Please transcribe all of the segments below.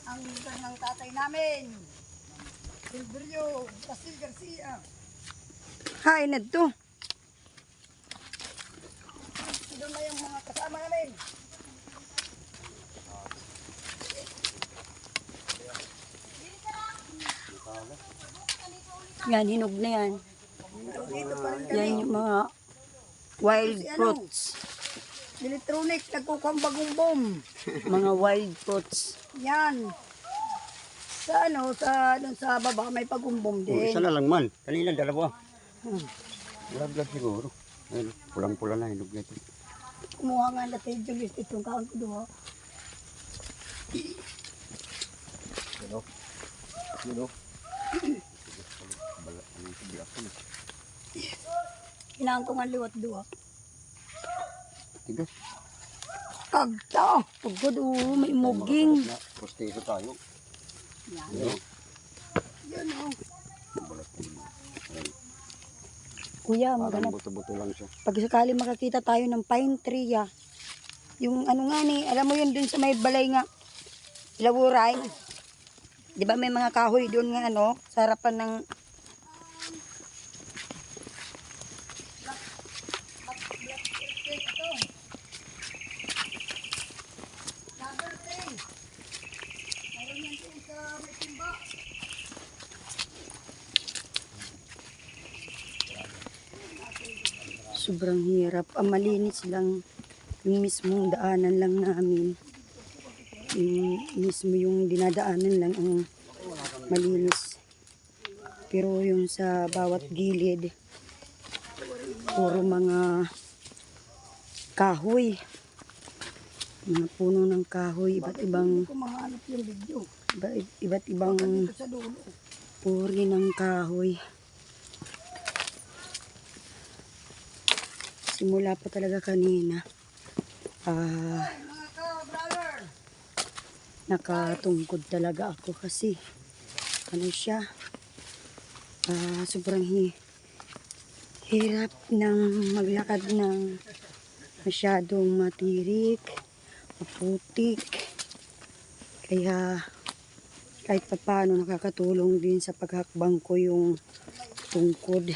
ang lugar ng tatay namin. Silverio Basil Garcia. Hay na to. Doon na yung mga kasama namin. Yan, hinog na yan. Dito pa rin kami. Yan yung mga wild fruits. Electronic, nagkukuhang bagong bomb. Mga wild fruits. Yan. Sa ano, doon sa baba may pagumbong din. Isa na lang man. Kanina dalawa. Laglag siguro. Ayun, pulang-pula na hinog na ito. Kumuha nga na tayo Julius itong kaon ko doon. Kailangan ko nga liwat doon. Tigas. Kagta. Pagod may muging. Posteso tayo. Yan. Ayun. Yan o. Balat ko na. Ayun. Kuya, Parang maghanap. buto-buto lang siya. Pag sakali makakita tayo ng pine tree, yung ano nga ni, alam mo yun dun sa may balay nga, Lawuray. Di ba may mga kahoy doon nga ano, sa harapan ng sobrang hirap. Ang malinis lang yung mismong daanan lang namin. Yung mismo yung dinadaanan lang ang malinis. Pero yung sa bawat gilid, puro mga kahoy. Mga puno ng kahoy, iba't ibang Kung mahanap yung video. iba't ibang Dito sa dulo. puri ng kahoy. Simula pa talaga kanina. Mga ka-brother. Nakatungkod talaga ako kasi ano siya, sobrang hirap ng maglakad ng masyadong matirik, maputik. Kaya kahit pa paano nakakatulong din sa paghakbang ko yung tungkod.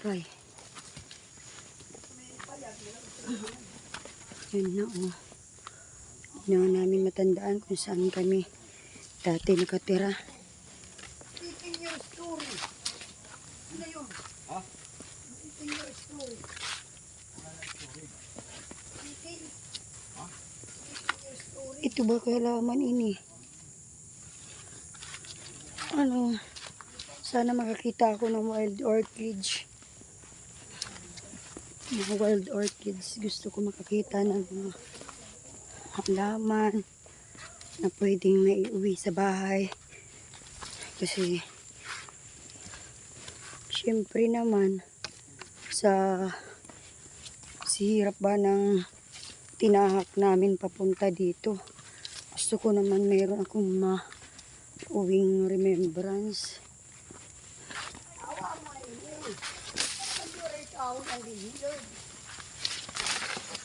Aray. Yan na oh. Hindi na namin matandaan kung saan kami dati nakatira. Speaking your story. Ano yun? Ha? Speaking your story. Speaking. Ha? Speaking your story. Ito ba kailangan ini? Ano? Sana makakita ako ng wild orchids. Mga wild orchids. Gusto ko makakita ng mga halaman na pwedeng maiuwi sa bahay. Kasi syempre naman sa hirap ba ng tinahak namin papunta dito. Gusto ko naman mayroon akong uwing remembrance.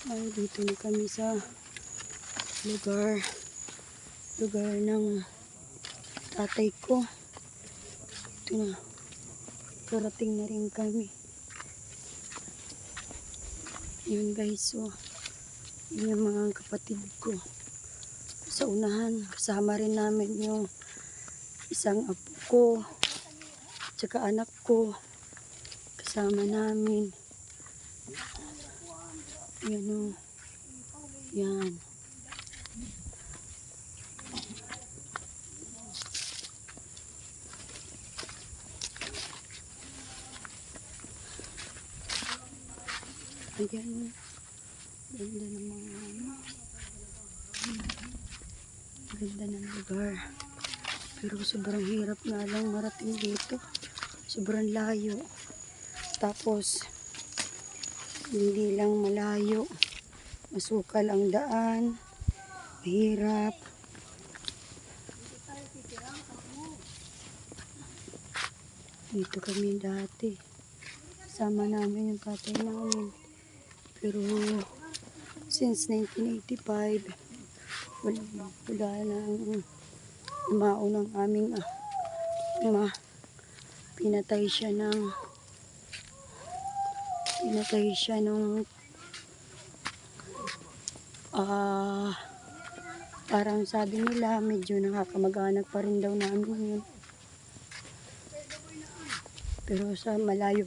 Ay, dito na kami sa lugar ng tatay ko. Ito na, karating na rin kami. Yun guys, so yun yung mga kapatid ko sa unahan. Kasama rin namin yung isang apo ko tsaka anak ko, kasama namin. Yan o. Yan. Ayan. Ganda ng mga ganda ng lugar. Pero sobrang hirap nga lang marating dito. Sobrang layo. Tapos hindi lang malayo. Masukal ang daan. Mahirap. Dito kami dati. kasama namin yung tatay namin. Pero since 1985, wala nang umao ng aming ama. Pinatay siya nung parang sabi nila medyo nakakamag-anak pa rin daw namin yun. Pero sa malayo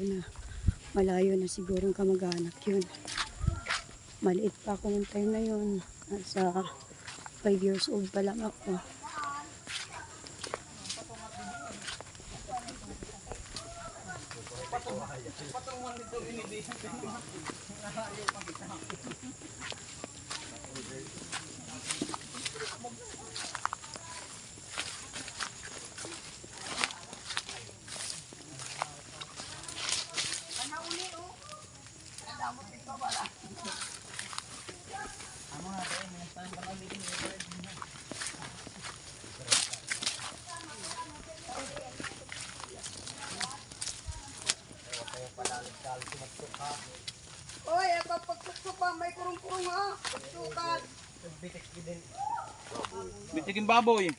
na sigurong kamag-anak yun. Maliit pa ako nung time na yun. Nasa 5 years old pa lang ako. Oy, ako pagtukso pa, may kurong-kurong ha. Pagtukan. Bitikin baboy. Oy,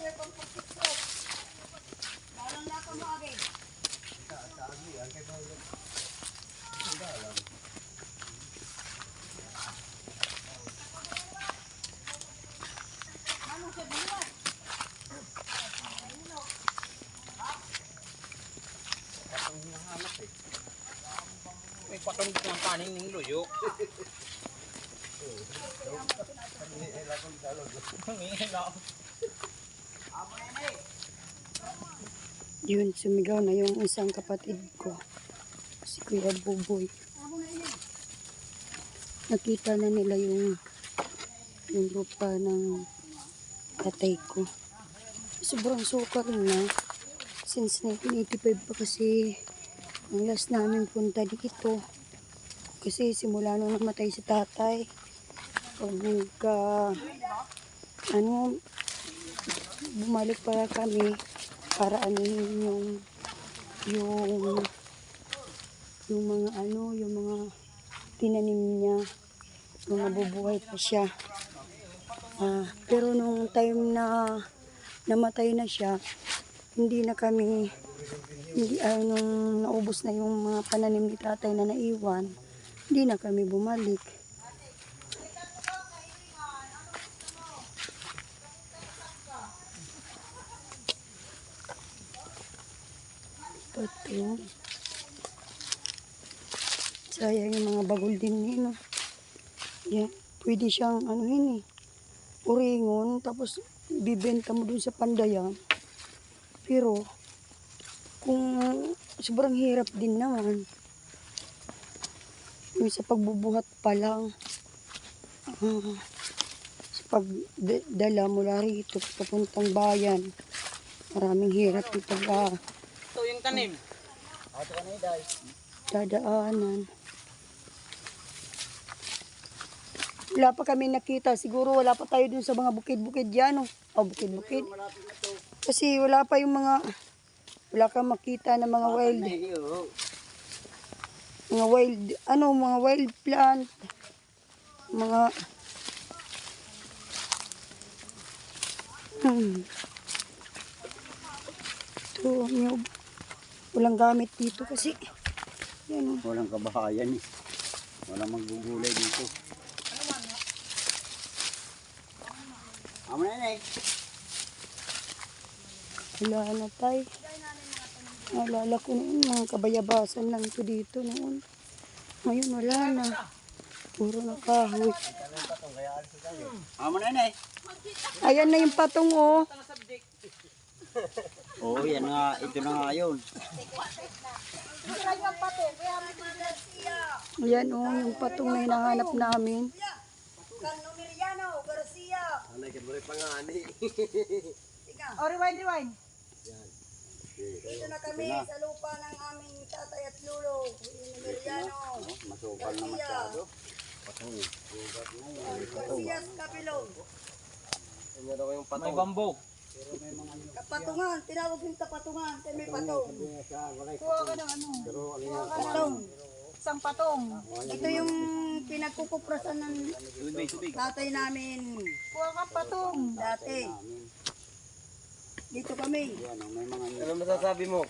ako pagtukso. Dalang na ako mo agay. Anong sa buwan? May patong dito ng kaning ng luyo. Yun, sumigaw na yung isang kapatid ko, si Kuya Buboy. Nakita na nila yung lupa ng tatay ko. Sobrang suka rin na. Since 1985 pa kasi ang last namin punta dito. Kasi simula nung namatay si tatay, bumalik para kami para anuhin yung mga tinanim niya nung nabubuhay pa siya. Pero nung time na namatay na siya, nung naubos na yung mga pananim ni tatay na naiwan, hindi na kami bumalik. Ito. Sayang yung mga bagol din yun. Yan. Pwede siyang uringon, tapos bibenta mo dun sa Pandayan. Pero kung sobrang hirap din naman, yung sa pagbubuhat pa lang, sa pagdala mula rito papuntang bayan, maraming hirap yung Ito yung tanim. dadaanan. Wala pa kami nakita. Siguro wala pa tayo dun sa mga bukid-bukid dyan. Bukid-bukid. Kasi wala pa yung wala kang makita ng mga wild plant. Ito, walang gamit dito kasi yan. Walang kabahayan eh. Walang maggugulay dito. Amo na eh. Wala na tayo. Naalala ko noon, mga kabayabasan lang ito dito noon. Ngayon wala na. Puro na kahoy. Amo na eh. Ayan na yung patong oh. Oo, yan nga. Ito na nga yun. Ayan oh, yung patong na hinahanap namin. Canumiriano, Garcia. Anay ka mo rin pangani. O, rewind. Dito na kami sa lupa ng aming tatay at lulo. Canumiriano. Masukal na masyado. Siyas Kabilog. May bambo. Kapatungan, tinawag yung kapatungan. Kaya may patong. Kuha ka ng ano? Patong. Isang patong. Ito yung pinagkukuprasan ng tatay namin. Kuha ka patong. Dati. Dito kami. Ano masasabi mo?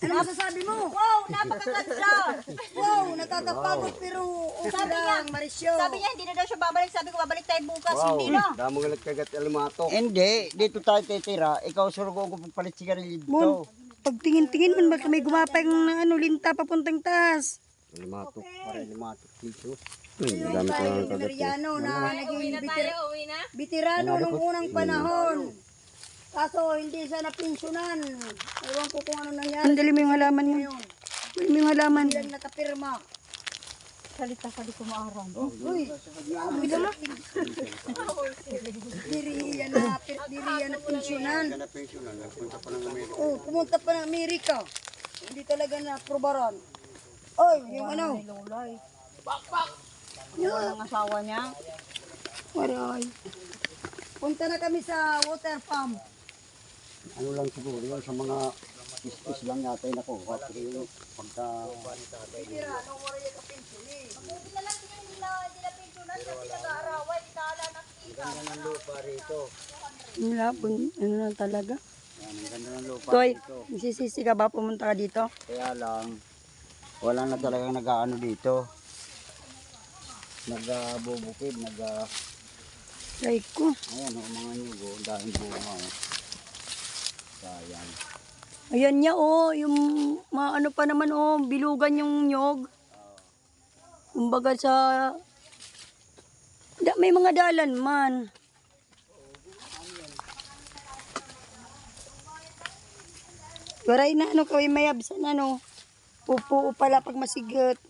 Ano masasabi mo? Wow, napakaganda. Wow, natatapagod pero sabi niya, Marisyo. Sabi niya, hindi na daw siya babalik. Sabi ko, babalik tayo bukas. Hindi na. Damo nga nagkagat alimato. Hindi, dito tayo titira. Ikaw surugo ko papalit sigarilyo Mon, dito. pagtingin-tingin man, baka may gumapay ng ano, linta papuntang taas. Alimato. Para limato dito. Yung Dami ko tayo nga yung nagkagat. Meriano na naging Uwi na? bitirano nung unang panahon. Kaso hindi siya napinsunan. Ewan ko kung ano nangyari. Sandali mo yung halaman mo. Ngayon, Dali mo yung halaman. hindi lang nakapirma. Salita ka di kumaarang. Uy, diriyan na pinsunan. Kaya pensionan, nagpunta pa ng Amerika. Oh, pumunta pa ng Amerika. Hindi talaga na probaran. Oy, yung ano? Yung asawa niya. Aray. Punta na kami sa water pump. Ano lang siguro yun sa mga kiskis lang yata yung nakuha. Pero yung pagka... Bitirano, wala yung kapinsunin. Buti na lang hindi na pensionan kasi nag-aaraway. Di tala nakikita. Ang lupa rito. Ang labon, ano na talaga. Yan, ang ganda ng lupa Toy, dito. nasisisi ka ba pumunta ka dito? Kaya lang, wala na talagang nag-ano dito. Nag-bubukid, Like ko. ayan o, mga nyugo, ang daming bunga o. Sayang. Ayan niya oh, yung mga ano pa naman oh, bilugan yung nyog. Kumbaga sa... may mga dalan man. Waray na ano kaway mayabsan ano. Pupuo pala pag masigat.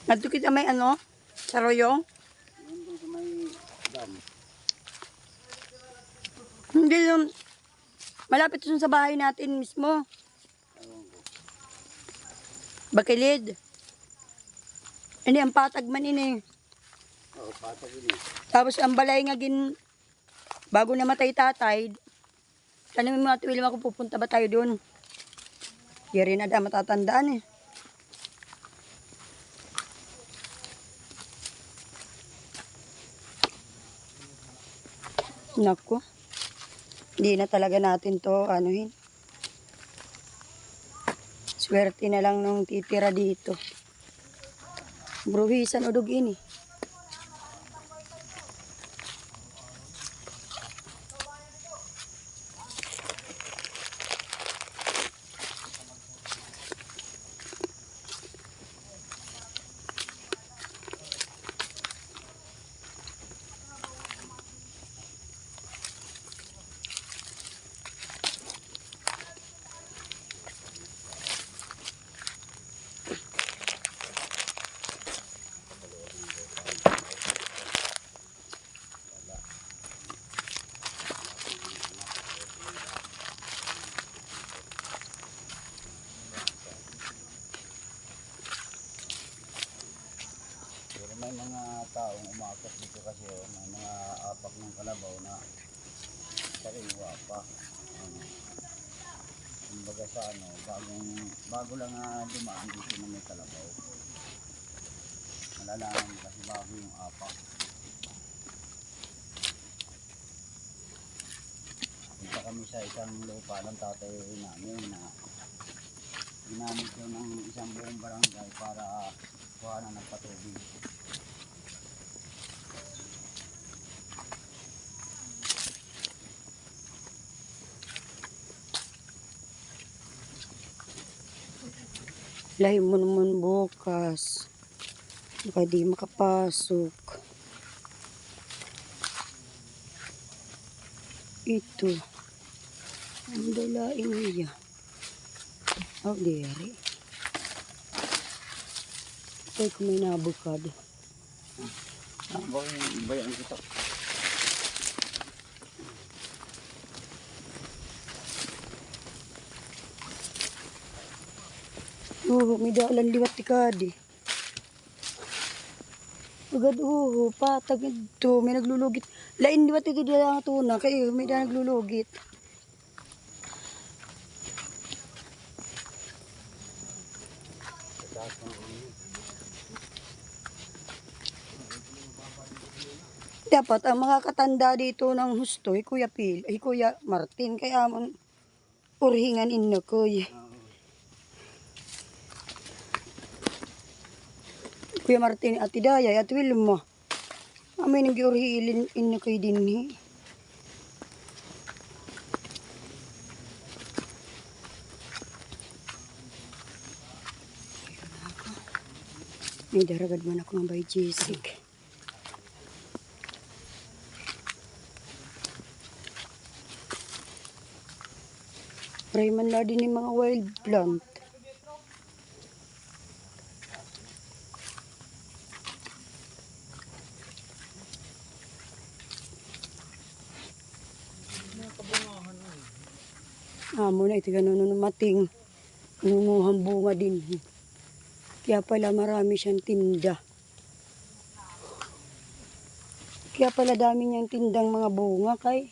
Nato kita may ano? Saroyong? Hindi yun. Malapit yun sa bahay natin mismo. Bakilid. Hindi, ang patag man ini. Oo, patag yun eh. Tapos ang balay nga bago namatay tatay, tanong mo mga tuwil mo kung pupunta ba tayo doon. Di rin na matatandaan eh. Naku. Hindi na talaga natin to anuhin. Swerte na lang nung titira dito. Bruhisan o dugin eh. Pero may mga taong umakas dito kasi o, may mga apak ng kalabaw na sariwa pa. Ano, kumbaga sa ano, bago lang dumaan dito na may kalabaw. Malalaman mo kasi bago yung apak. Punta kami sa isang lupa ng tatay namin na ginamit ko ng isang buong barangay para kuhanan ng patubig. Lahi mo naman bukas. Baka di makapasok. Ito. Ang dalain niya. Oh, dere. Ito kung may nabukad. Bayaan kita. May dalan liwat ti kadi. Agad patag ito. May naglulugit. Lain liwat ito dila ang tuna. Kayo may da naglulugit. Dapat ang mga katanda dito ng husto, Kuya Martin, kaya ang urhingan inno kuya. Kuya Martin at Idaya at Wilma. Amin ang giurhilin inno kay dinhi. May daragad man ako ng bay Jessic. Pray man la din yung mga wild plant. Amo na ito ganun mating. Nangunguhang bunga din. Kaya pala marami siyang tinda. Kaya pala dami niyang tindang mga bunga kay.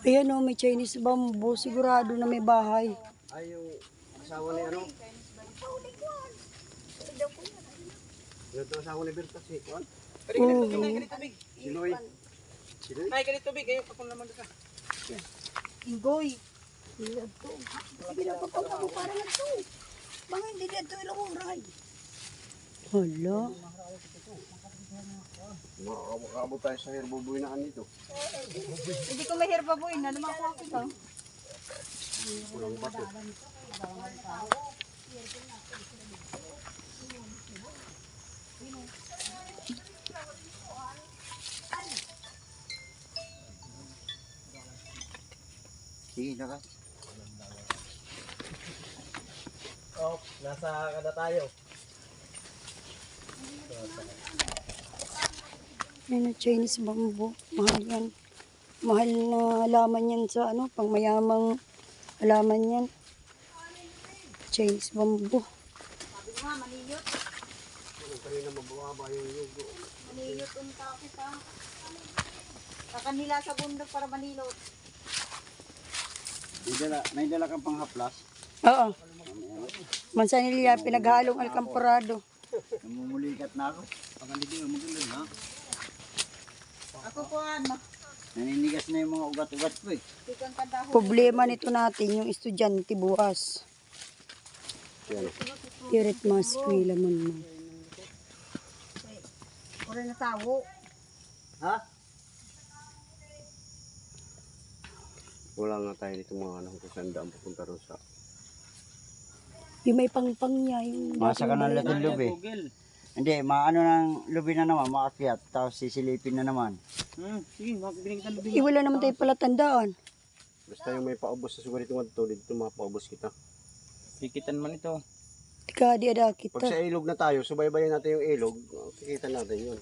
Ayan o, may Chinese bamboo. Sigurado na may bahay. Ay, yung asawa ni ano? Yung asawa ni Berta, si Juan? Siloy. Siloy? Ay, ganito big. Kayo, ako naman ka. Ingoy. Sige na pagkawa mo para na ito. Mga hindi dito ilanguray. Hala. Makakabot tayo sa herboboy na dito. Hindi ko mahirap pa buhay na naman ako ito. Pulang bato. Sige, lakas. Oh, nasa kada tayo. Yan na Chinese bamboo. Mahal yan. Mahal na halaman yan sa ano, pangmayamang halaman yan. Chinese bamboo. Sabi ko nga, maniyot. Kanina mababa yung yugo. Maniyot ang takot ha. Kakanila sa bundok para manilot. May dala kang panghaplas. Oo. Mansanilya, pinaghalong alkamporado. Namumulikat na ako. Pagkandidig, maganda na. Ako po ano, Naninigas na yung mga ugat-ugat ko eh. tikang kadaho. Problema nito natin, yung estudyante bukas. Tirit mas kwila mo naman. Ura na tawo. Ha? Wala nga tayo dito mga anong kusanda ang pupunta rin sa... Yung may pangpang niya, yung Masa ka ng dating lubi. Hindi, maano ng lubi na naman, maakyat. Tapos sisilipin na naman. Sige, makikita na Eh, wala naman tayo pala tandaan. Basta yung may paubos sa sugar dito nga dito mapaubos kita. Kikitan man ito. Tika, di ada Pag kita. sa ilog na tayo, subaybayan natin yung ilog, kikita natin yun.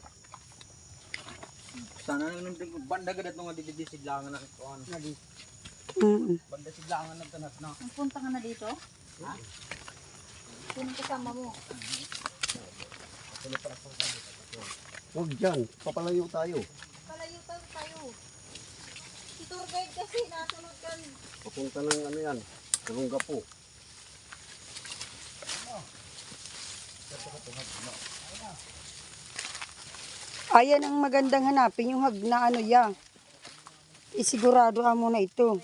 Sana nang nandang banda gadat nung dididisid lang na ito. Banda siglangan ng tanat na. Punta ka na dito? Ha? Sino kasama mo? Huwag dyan, papalayo tayo. Palayo tayo. Si tour guide kasi nasunod kan. Papunta ng ano yan, Kalungga po. Ayan ang magandang hanapin, yung hag na ano ya. Isigurado mo na ito.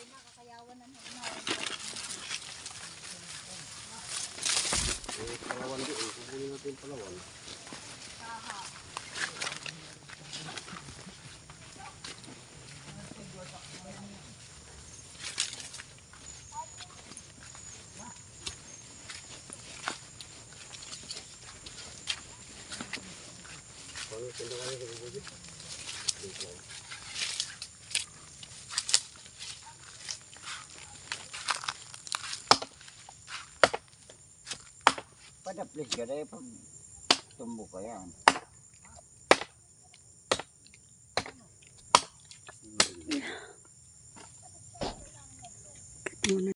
Palawan di, kukunin natin yung Palawan. Padaplis ka dahil pag tumbo ka yan. Muna